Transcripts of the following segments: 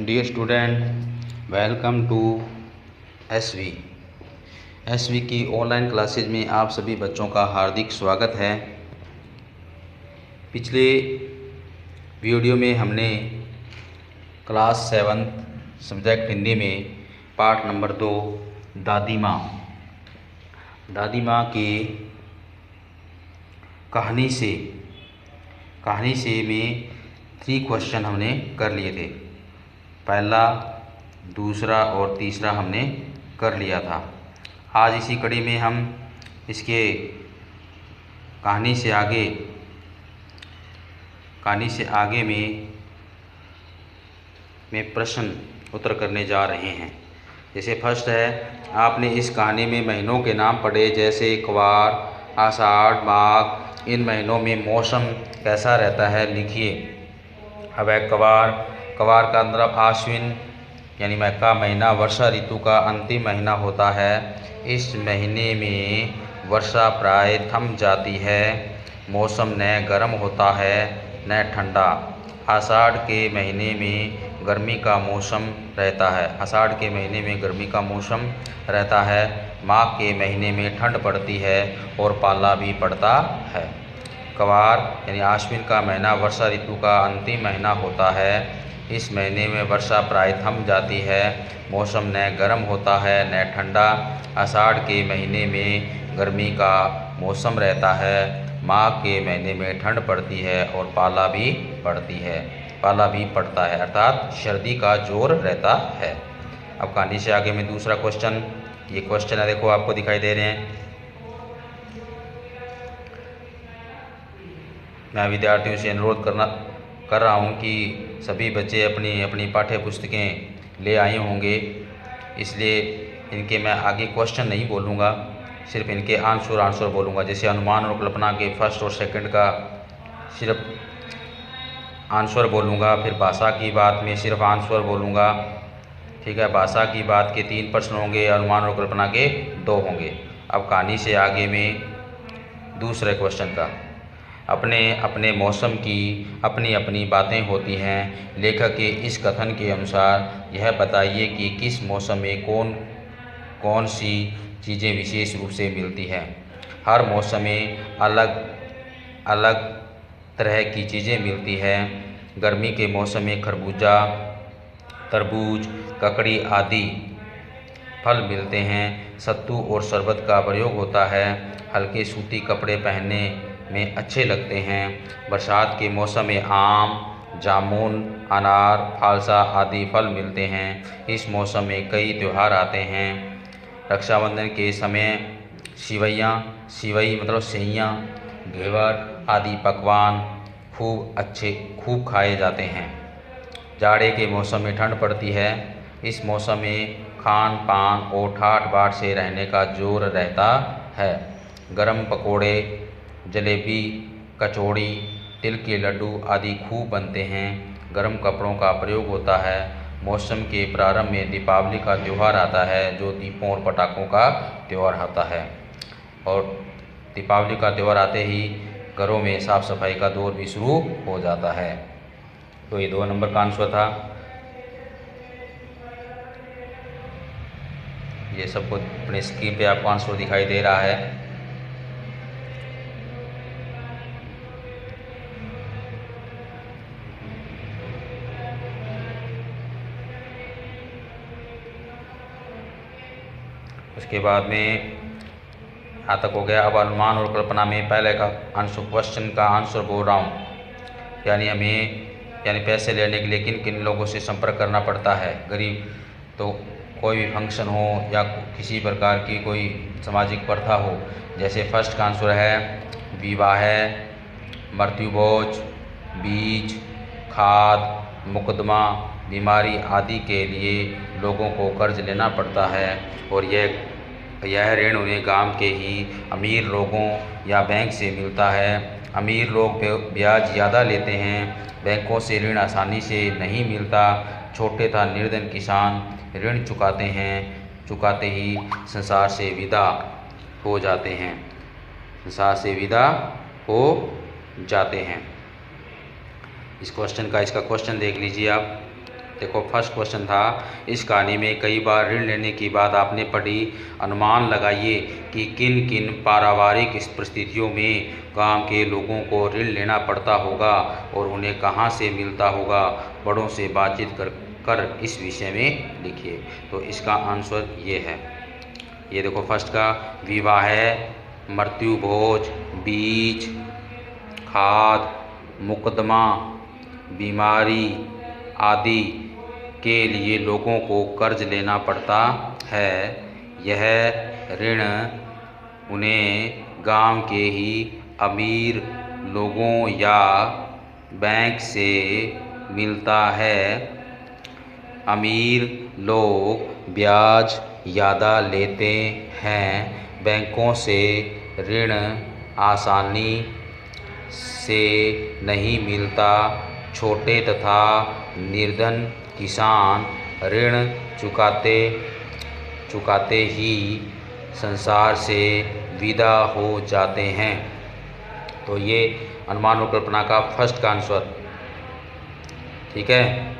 Dear student, welcome to SV की online classes में आप सभी बच्चों का हार्दिक स्वागत है। पिछले वीडियो में हमने क्लास 7 सब्जेक्ट हिंदी में पार्ट नंबर 2 दादी माँ की कहानी से में 3 क्वेश्चन हमने कर लिए थे। पहला, दूसरा और तीसरा हमने कर लिया था। आज इसी कड़ी में हम इसके कहानी से आगे में प्रश्न उत्तर करने जा रहे हैं। जैसे फर्स्ट है, आपने इस कहानी में महीनों के नाम पढ़े, जैसे क्वार, आषाढ़, माघ। इन महीनों में मौसम कैसा रहता है, लिखिए। अब है क्वार का मतलब आश्विन यानी मई का महीना वर्षा ऋतु का अंतिम महीना होता है। इस महीने में वर्षा प्राय थम जाती है, मौसम न गर्म होता है न ठंडा। आषाढ़ के महीने में गर्मी का मौसम रहता है। माघ के महीने में ठंड पड़ती है और पाला भी पड़ता है। क्वार यानी आश्विन का महीना वर्षा ऋतु का अंतिम महीना होता है। इस महीने में वर्षा प्राय थम जाती है, मौसम न गर्म होता है न ठंडा। आषाढ़ के महीने में गर्मी का मौसम रहता है। माघ के महीने में ठंड पड़ती है और पाला भी पड़ता है, अर्थात सर्दी का जोर रहता है। अब कहानी से आगे में दूसरा क्वेश्चन, ये क्वेश्चन है, देखो आपको दिखाई दे रहे हैं। मैं विद्यार्थियों से अनुरोध कर रहा हूँ कि सभी बच्चे अपनी अपनी पाठ्य पुस्तकें ले आए होंगे, इसलिए इनके मैं आगे क्वेश्चन नहीं बोलूँगा, सिर्फ इनके आंसर बोलूँगा। जैसे अनुमान और कल्पना के फर्स्ट और सेकंड का सिर्फ आंसर बोलूँगा, फिर भाषा की बात में सिर्फ आंसर बोलूँगा, ठीक है। भाषा की बात के 3 प्रश्न होंगे, अनुमान और कल्पना के 2 होंगे। अब कहानी से आगे में दूसरे क्वेश्चन का, अपने अपने मौसम की अपनी अपनी बातें होती हैं। लेखक के इस कथन के अनुसार यह बताइए कि किस मौसम में कौन सी चीज़ें विशेष रूप से मिलती हैं। हर मौसम में अलग अलग तरह की चीज़ें मिलती हैं। गर्मी के मौसम में खरबूजा, तरबूज, ककड़ी आदि फल मिलते हैं। सत्तू और शरबत का प्रयोग होता है। हल्के सूती कपड़े पहनने में अच्छे लगते हैं। बरसात के मौसम में आम, जामुन, अनार, फालसा आदि फल मिलते हैं। इस मौसम में कई त्यौहार आते हैं। रक्षाबंधन के समय सिवई मतलब सेइयाँ, घेवर आदि पकवान खूब खाए जाते हैं। जाड़े के मौसम में ठंड पड़ती है। इस मौसम में खान पान और ठाठ बाट से रहने का जोर रहता है। गरम पकोड़े, जलेबी, कचौड़ी, तिल के लड्डू आदि खूब बनते हैं। गर्म कपड़ों का प्रयोग होता है। मौसम के प्रारंभ में दीपावली का त्यौहार आता है, जो दीपों और पटाखों का त्यौहार होता है। और दीपावली का त्यौहार आते ही घरों में साफ सफाई का दौर भी शुरू हो जाता है। तो ये 2 नंबर का आंसर था। ये सबको अपने स्क्रीन पे आपको आंसर दिखाई दे रहा है। उसके बाद में यहाँ तक हो गया। अब अनुमान और कल्पना में पहले का आंसर, क्वेश्चन का आंसर बोल रहा हूँ। यानी पैसे लेने के लिए किन किन लोगों से संपर्क करना पड़ता है। गरीब तो कोई भी फंक्शन हो या किसी प्रकार की कोई सामाजिक प्रथा हो। जैसे फर्स्ट का आंसर है विवाह, मृत्युभोज, बीज, खाद, मुकदमा, बीमारी आदि के लिए लोगों को कर्ज लेना पड़ता है। और यह ऋण उन्हें गांव के ही अमीर लोगों या बैंक से मिलता है। अमीर लोग ब्याज ज़्यादा लेते हैं। बैंकों से ऋण आसानी से नहीं मिलता। छोटे तथा निर्धन किसान ऋण चुकाते ही संसार से विदा हो जाते हैं। इस क्वेश्चन का इसका क्वेश्चन देख लीजिए आप। देखो फर्स्ट क्वेश्चन था, इस कहानी में कई बार ऋण लेने की बात आपने पढ़ी, अनुमान लगाइए कि किन किन पारिवारिक परिस्थितियों में गांव के लोगों को ऋण लेना पड़ता होगा और उन्हें कहां से मिलता होगा। बड़ों से बातचीत कर इस विषय में लिखिए। तो इसका आंसर ये है, ये देखो फर्स्ट का, विवाह, मृत्यु भोज, बीज, खाद, मुकदमा, बीमारी आदि के लिए लोगों को कर्ज लेना पड़ता है। यह ऋण उन्हें गांव के ही अमीर लोगों या बैंक से मिलता है। अमीर लोग ब्याज ज़्यादा लेते हैं। बैंकों से ऋण आसानी से नहीं मिलता। छोटे तथा निर्धन किसान ऋण चुकाते ही संसार से विदा हो जाते हैं। तो ये अनुमान और कल्पना का फर्स्ट का आंसर, ठीक है।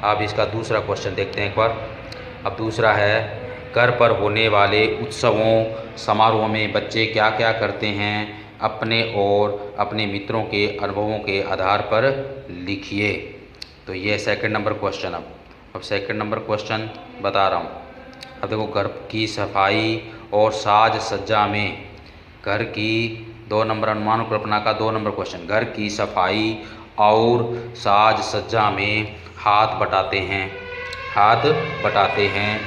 अब इसका दूसरा क्वेश्चन देखते हैं एक बार। अब दूसरा है, घर पर होने वाले उत्सवों समारोह में बच्चे क्या क्या करते हैं, अपने और अपने मित्रों के अनुभवों के आधार पर लिखिए। तो ये सेकंड नंबर क्वेश्चन। अब सेकंड नंबर क्वेश्चन बता रहा हूँ। अब देखो, घर की सफाई और साज सज्जा में, घर की 2 नंबर अनुमान और कल्पना का 2 नंबर क्वेश्चन, घर की सफाई और साज सज्जा में हाथ बटाते हैं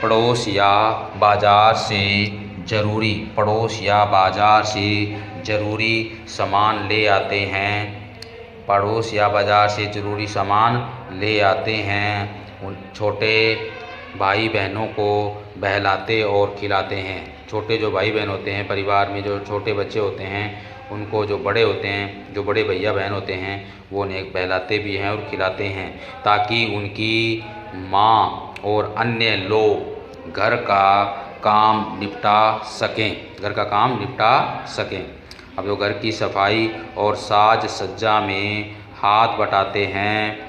पड़ोस या बाजार से ज़रूरी सामान ले आते हैं। पड़ोस या बाज़ार से ज़रूरी सामान ले आते हैं। उन छोटे भाई बहनों को बहलाते और खिलाते हैं। छोटे जो भाई बहन होते हैं, परिवार में जो छोटे बच्चे होते हैं, उनको जो बड़े होते हैं, जो बड़े भैया बहन होते हैं, वो उन्हें बहलाते भी हैं और खिलाते हैं, ताकि उनकी माँ और अन्य लोग घर का काम निपटा सकें। अब जो घर की सफाई और साज सज्जा में हाथ बटाते हैं,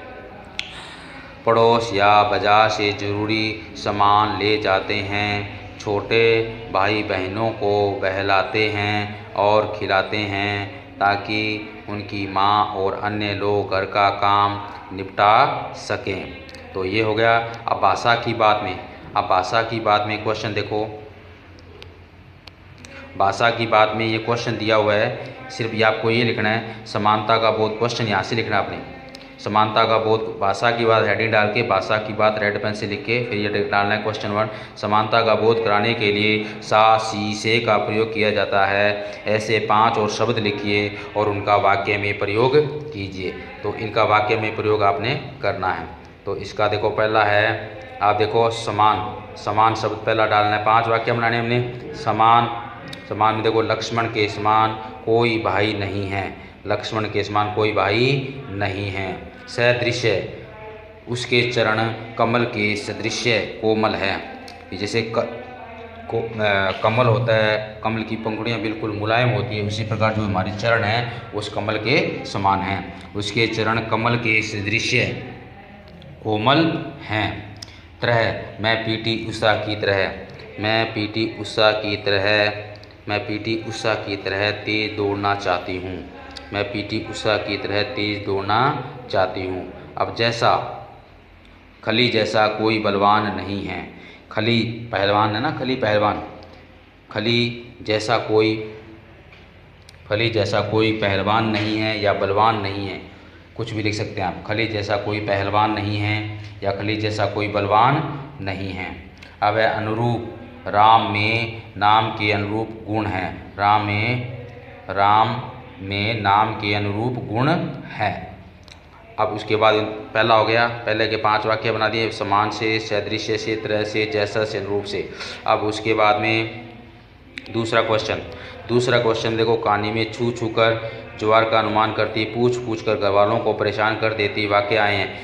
पड़ोस या बाजार से ज़रूरी सामान ले जाते हैं, छोटे भाई बहनों को बहलाते हैं और खिलाते हैं, ताकि उनकी माँ और अन्य लोग घर का काम निपटा सकें। तो ये हो गया। अब भाषा की बात में क्वेश्चन देखो। भाषा की बात में ये क्वेश्चन दिया हुआ है, सिर्फ ये आपको ये लिखना है, समानता का बोध। क्वेश्चन यहाँ से लिखना है आपने, समानता का बोध। भाषा की बात हेडिंग डाल के, भाषा की बात रेड पेन से लिख के फिर ये डालना है क्वेश्चन 1। समानता का बोध कराने के लिए सा, सी, से का प्रयोग किया जाता है। ऐसे 5 और शब्द लिखिए और उनका वाक्य में प्रयोग कीजिए। तो इनका वाक्य में प्रयोग आपने करना है। तो इसका देखो, पहला है, आप देखो समान शब्द पहला डालना है। 5 वाक्य बनाने हमने। समान में देखो, लक्ष्मण के समान कोई भाई नहीं है। लक्ष्मण के समान कोई भाई नहीं है। सदृश्य, उसके चरण कमल के सदृश्य कोमल है। जैसे कमल होता है, कमल की पंखुड़ियाँ बिल्कुल मुलायम होती है, उसी प्रकार जो हमारे चरण हैं उस कमल के समान हैं। उसके चरण कमल के सदृश्य कोमल हैं। तरह, मैं पीटी उषा की तरह तेज दौड़ना चाहती हूँ। अब जैसा, खली जैसा कोई बलवान नहीं है। खली पहलवान है ना, खली जैसा कोई पहलवान नहीं है या बलवान नहीं है, कुछ भी लिख सकते हैं आप। खली जैसा कोई पहलवान नहीं है या खली जैसा कोई बलवान नहीं है। अब है अनुरूप, राम में नाम के अनुरूप गुण है। राम में नाम के अनुरूप गुण है। अब उसके बाद पहला हो गया, पहले के 5 वाक्य बना दिए, समान से, सदृश्य से, तरह से, जैसा से, अनुरूप से। अब उसके बाद में दूसरा क्वेश्चन देखो, कहानी में छू छू कर ज्वार का अनुमान करती, पूछ पूछ कर घर वालों को परेशान कर देती वाक्य आए हैं।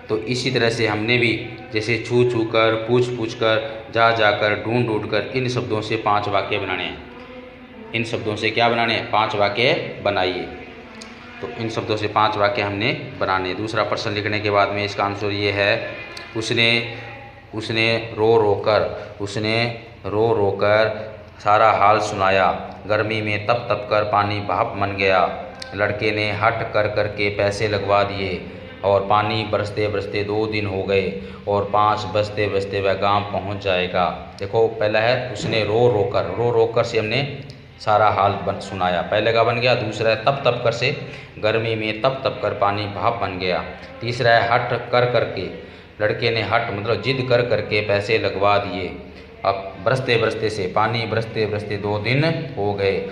तो इसी तरह से हमने भी जैसे छू छू कर, पूछ पूछ कर, जा जाकर, ढूंढ ढूंढ कर, इन शब्दों से 5 वाक्य बनाने हैं। इन शब्दों से क्या बनाने हैं? 5 वाक्य बनाइए। तो इन शब्दों से 5 वाक्य हमने बनाने। दूसरा प्रश्न लिखने के बाद में इसका आंसर ये है, उसने रो रो कर सारा हाल सुनाया, गर्मी में तप तप कर पानी भाप बन गया, लड़के ने हट कर के पैसे लगवा दिए, और पानी बरसते बरसते 2 दिन हो गए, और 5 बजते बजते वह गांव पहुंच जाएगा। देखो पहला है उसने रो रो कर से हमने सारा हाल सुनाया, पहले का बन गया। दूसरा है तप तप कर से गर्मी में तप तप कर पानी भाप बन गया। तीसरा है हट कर के, लड़के ने हट मतलब जिद कर के पैसे लगवा दिए। अब बरसते बरसते से पानी बरसते बरसते 2 दिन हो गए।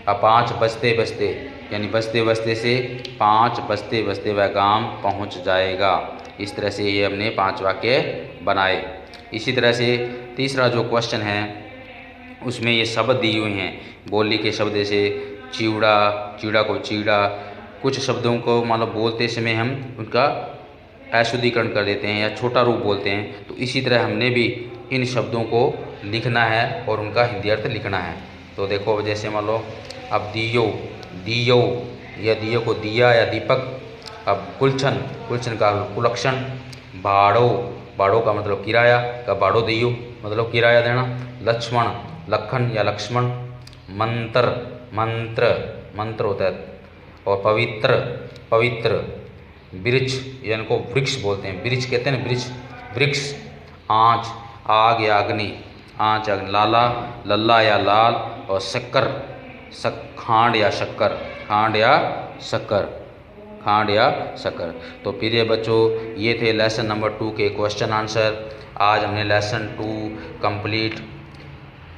अब 5 बजते बजते यानी बजते बजते से 5 बजते बजते वह गांव पहुंच जाएगा। इस तरह से ये हमने 5 वाक्य बनाए। इसी तरह से तीसरा जो क्वेश्चन है उसमें ये शब्द दिए हुए हैं, बोली के शब्द जैसे चिवड़ा को चीड़ा। कुछ शब्दों को मान लो बोलते समय हम उनका अशुद्धिकरण कर देते हैं या छोटा रूप बोलते हैं, तो इसी तरह हमने भी इन शब्दों को लिखना है और उनका हिंदी अर्थ लिखना है। तो देखो जैसे मान लो अब दियो या दियो को दिया या दीपक। अब कुलछन का कुलक्षण। बाड़ो का मतलब किराया का बाड़ो दियो मतलब किराया देना। लखन या लक्ष्मण। मंत्र होता है। और पवित्र। वृक्ष या इनको वृक्ष बोलते हैं, वृक्ष कहते हैं ना, वृक्ष। आग या अग्नि। लल्ला या लाल। और खांड या शक्कर। तो प्रिय बच्चों, ये थे लेसन नंबर 2 के क्वेश्चन आंसर। आज हमने लेसन 2 कंप्लीट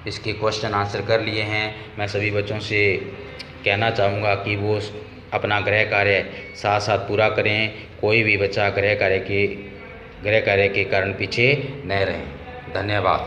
इसके क्वेश्चन आंसर कर लिए हैं। मैं सभी बच्चों से कहना चाहूँगा कि वो अपना गृह कार्य साथ साथ पूरा करें। कोई भी बच्चा गृह कार्य के कारण पीछे न रहे। धन्यवाद।